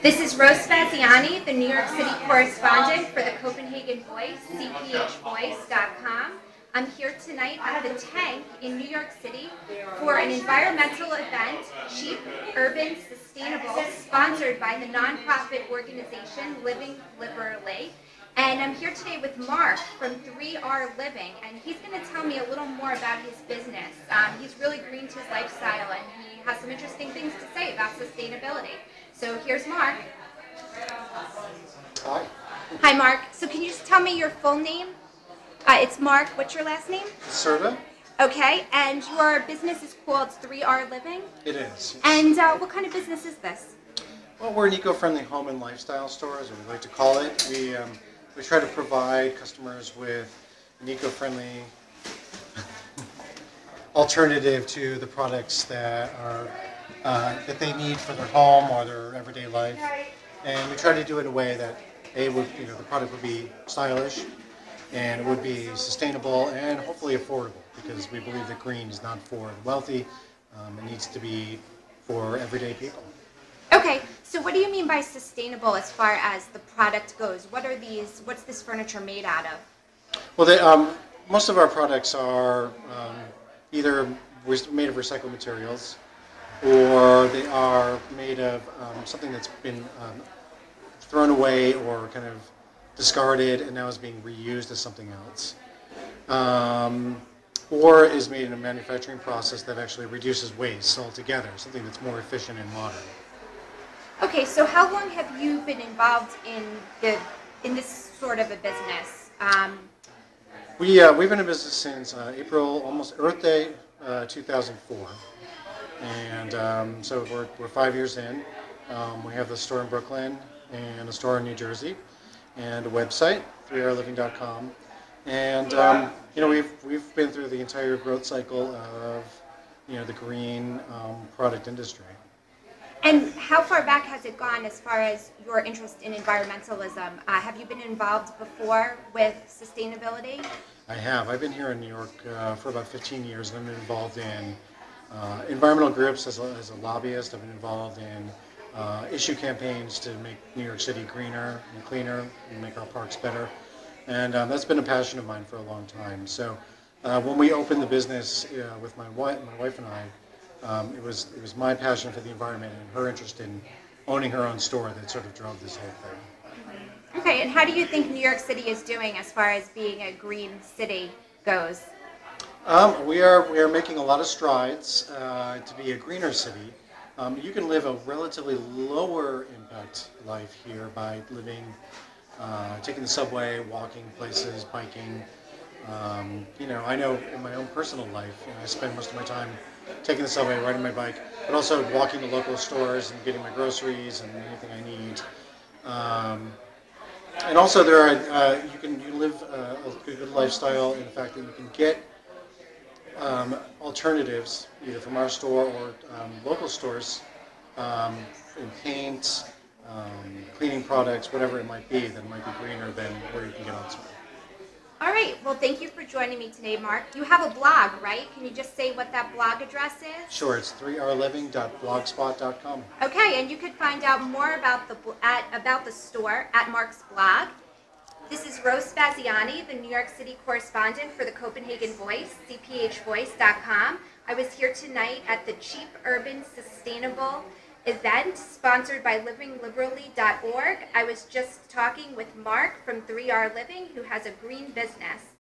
This is Rose Spaziani, the New York City correspondent for the Copenhagen Voice, cphvoice.com. I'm here tonight at the Tank in New York City for an environmental event, Cheap, Urban, Sustainable, sponsored by the nonprofit organization Living Liberally. And I'm here today with Mark from 3R Living, and he's going to tell me a little more about his business. He's really green to his lifestyle, and he has some interesting things to say about sustainability. So here's Mark. Hi. Hi, Mark. So can you just tell me your full name? It's Mark. What's your last name? Caserta? Okay, and your business is called 3R Living? It is. And what kind of business is this? Well, we're an eco-friendly home and lifestyle store, as we like to call it. We try to provide customers with an eco-friendly alternative to the products that are that they need for their home or their everyday life, and we try to do it in a way that the product would be stylish, and it would be sustainable and hopefully affordable, because we believe that green is not for the wealthy. It needs to be for everyday people. Okay, so what do you mean by sustainable as far as the product goes? What's this furniture made out of? Well, most of our products are either made of recycled materials, or they are made of something that's been thrown away or kind of discarded and now is being reused as something else, or is made in a manufacturing process that actually reduces waste altogether, something that's more efficient and modern. Okay, so how long have you been involved in this sort of a business? We've been in business since April, almost Earth Day, 2004, and so we're 5 years in. We have the store in Brooklyn and a store in New Jersey, and a website, 3rliving.com, and we've been through the entire growth cycle of the green product industry. And how far back has it gone as far as your interest in environmentalism? Have you been involved before with sustainability? I have. I've been here in New York for about 15 years, and I've been involved in environmental groups as a lobbyist. I've been involved in issue campaigns to make New York City greener and cleaner and make our parks better. And that's been a passion of mine for a long time. So when we opened the business with my wife and I, it was my passion for the environment and her interest in owning her own store that sort of drove this whole thing. Okay, and how do you think New York City is doing as far as being a green city goes? We are making a lot of strides to be a greener city. You can live a relatively lower impact life here by taking the subway, walking places, biking. I know in my own personal life, I spend most of my time taking the subway, riding my bike, but also walking to local stores and getting my groceries and anything I need. And also, you can live a good lifestyle in the fact that you can get alternatives either from our store or local stores in paint, cleaning products, whatever it might be, that might be greener than where you can get elsewhere. All right, well, thank you for joining me today, Mark. You have a blog, right? Can you just say what that blog address is? Sure, it's 3rliving.blogspot.com. Okay, and you could find out more about the store at Mark's blog. This is Rose Spaziani, the New York City correspondent for the Copenhagen Voice, cphvoice.com. I was here tonight at the Cheap, Urban, Sustainable event sponsored by livingliberally.org. I was just talking with Mark from 3R Living, who has a green business.